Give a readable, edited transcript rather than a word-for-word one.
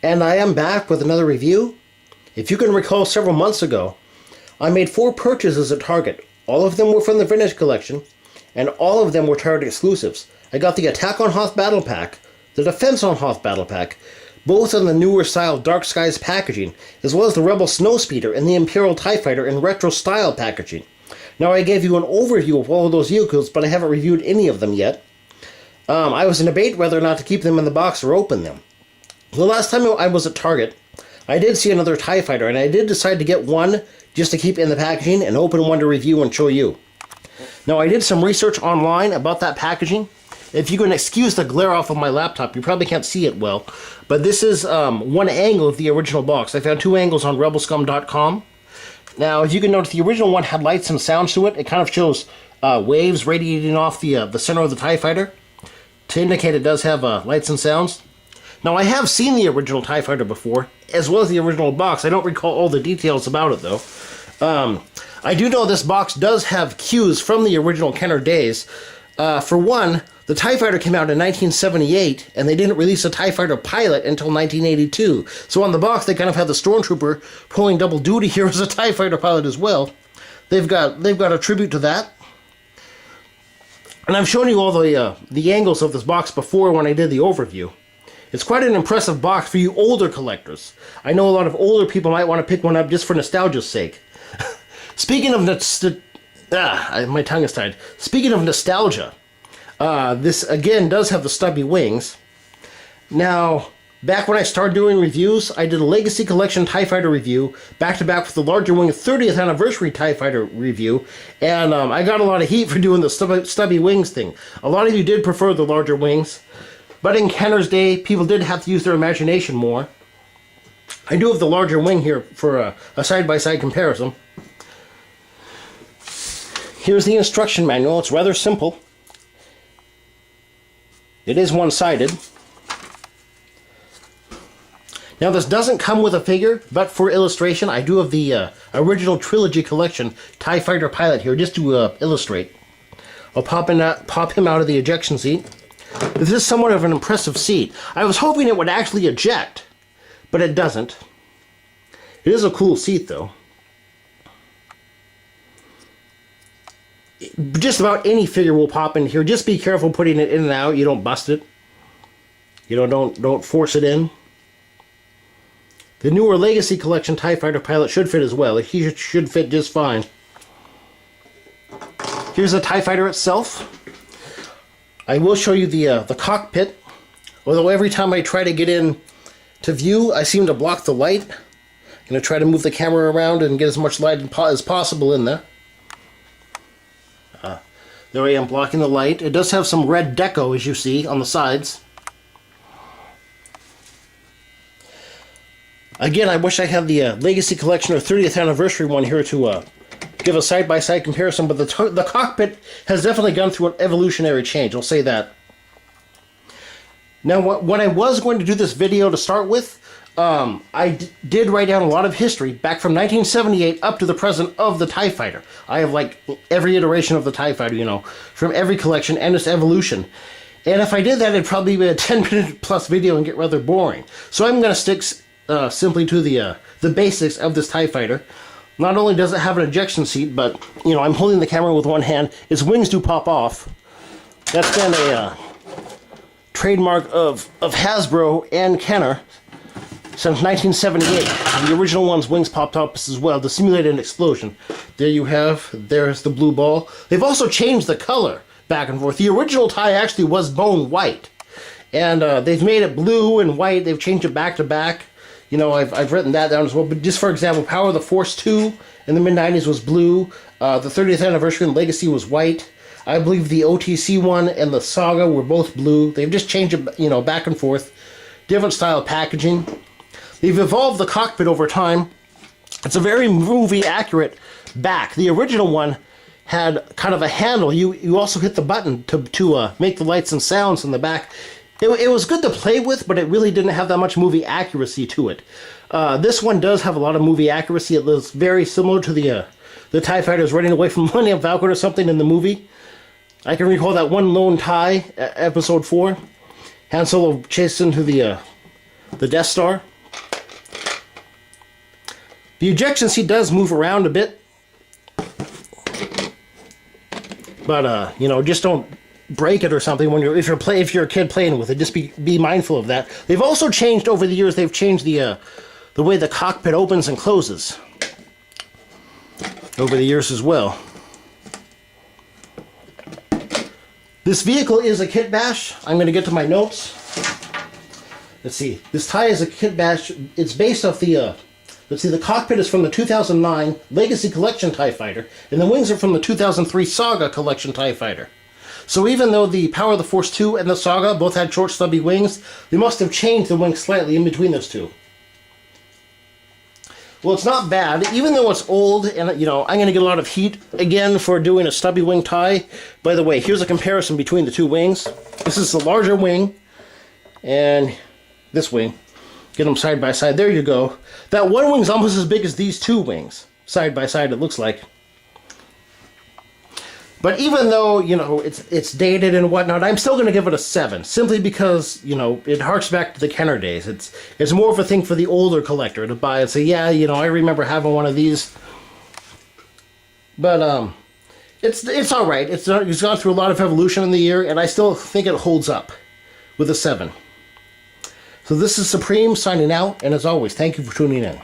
And I am back with another review. If you can recall, several months ago, I made 4 purchases at Target. All of them were from the Vintage Collection, and all of them were Target exclusives. I got the Attack on Hoth Battle Pack, the Defense on Hoth Battle Pack, both in the newer style Dark Skies packaging, as well as the Rebel Snowspeeder and the Imperial TIE Fighter in retro style packaging. Now, I gave you an overview of all of those vehicles, but I haven't reviewed any of them yet. I was in debate whether or not to keep them in the box or open them. The last time I was at Target, I did see another TIE Fighter, and I did decide to get one just to keep in the packaging and open one to review and show you. Now, I did some research online about that packaging. If you can excuse the glare off of my laptop, you probably can't see it well, but this is one angle of the original box. I found 2 angles on rebelscum.com. Now, as you can notice, the original one had lights and sounds to it. It kind of shows waves radiating off the center of the TIE Fighter to indicate it does have lights and sounds. Now, I have seen the original TIE Fighter before, as well as the original box. I don't recall all the details about it, though. I do know this box does have cues from the original Kenner days. For one, the TIE Fighter came out in 1978, and they didn't release a TIE Fighter pilot until 1982. So on the box, they kind of have the Stormtrooper pulling double duty here as a TIE Fighter pilot as well. They've got a tribute to that. And I've shown you all the angles of this box before when I did the overview. It's quite an impressive box for you older collectors. I know a lot of older people might want to pick one up just for nostalgia's sake. Speaking of my tongue is tied. Speaking of nostalgia, this again does have the stubby wings. Now, back when I started doing reviews, I did a Legacy Collection TIE Fighter review, back-to-back with the larger wing 30th anniversary TIE Fighter review, and I got a lot of heat for doing the stubby wings thing. A lot of you did prefer the larger wings, but in Kenner's day, people did have to use their imagination more. I do have the larger wing here for a side-by-side comparison. Here's the instruction manual. It's rather simple. It is one-sided. Now, this doesn't come with a figure, but for illustration, I do have the original Trilogy Collection TIE Fighter pilot here, just to illustrate. I'll pop him out of the ejection seat. This is somewhat of an impressive seat. I was hoping it would actually eject, but it doesn't. It is a cool seat, though. Just about any figure will pop in here. Just be careful putting it in and out. You don't bust it. You know, don't force it in. The newer Legacy Collection TIE Fighter pilot should fit as well. He should fit just fine. Here's the TIE Fighter itself. I will show you the cockpit. Although every time I try to get in to view, I seem to block the light. I'm going to try to move the camera around and get as much light as possible in there. There I am blocking the light. It does have some red deco, as you see, on the sides. Again, I wish I had the Legacy Collection or 30th Anniversary one here to give a side-by-side comparison, but the cockpit has definitely gone through an evolutionary change, I'll say that. Now, when I was going to do this video to start with, I did write down a lot of history back from 1978 up to the present of the TIE Fighter. I have, like, every iteration of the TIE Fighter, you know, from every collection and its evolution. And if I did that, it'd probably be a 10-minute plus video and get rather boring. So I'm going to stick simply to the basics of this TIE Fighter. Not only does it have an ejection seat, but, you know, I'm holding the camera with one hand. Its wings do pop off. That's been a trademark of Hasbro and Kenner since 1978. The original one's wings popped up as well to simulate an explosion. There you have, there's the blue ball. They've also changed the color back and forth. The original TIE actually was bone white. And they've made it blue and white. They've changed it back to back. You know, I've written that down as well. But just for example, Power of the Force 2 in the mid-90s was blue. The 30th Anniversary and Legacy was white. I believe the OTC one and the Saga were both blue. They've just changed it, you know, back and forth. Different style packaging. They've evolved the cockpit over time. It's a very movie-accurate back. The original one had kind of a handle. You also hit the button to make the lights and sounds in the back. It was good to play with, but it really didn't have that much movie accuracy to it. This one does have a lot of movie accuracy. It looks very similar to the TIE Fighters running away from Millennium Falcon or something in the movie. I can recall that one lone TIE, episode 4. Han Solo chased into the Death Star. The ejection seat does move around a bit, but you know, just don't break it or something when if you're a kid playing with it. Just be mindful of that. They've also changed over the years. They've changed the way the cockpit opens and closes over the years as well. This vehicle is a kit bash. I'm going to get to my notes. Let's see. This tie is a kit bash. It's based off the let's see, the cockpit is from the 2009 Legacy Collection TIE Fighter, and the wings are from the 2003 Saga Collection TIE Fighter. So even though the Power of the Force 2 and the Saga both had short stubby wings, they must have changed the wings slightly in between those two. Well, it's not bad, even though it's old, and you know, I'm going to get a lot of heat again for doing a stubby wing tie. By the way, here's a comparison between the two wings. This is the larger wing, and this wing. Get them side by side. There you go. That one wing's almost as big as these two wings. Side by side, it looks like. But even though, you know, it's dated and whatnot, I'm still going to give it a 7. Simply because, you know, it harks back to the Kenner days. It's more of a thing for the older collector to buy and say, yeah, you know, I remember having one of these. But, it's alright. It's gone through a lot of evolution in the year, and I still think it holds up with a 7. So this is Supreme signing out, and as always, thank you for tuning in.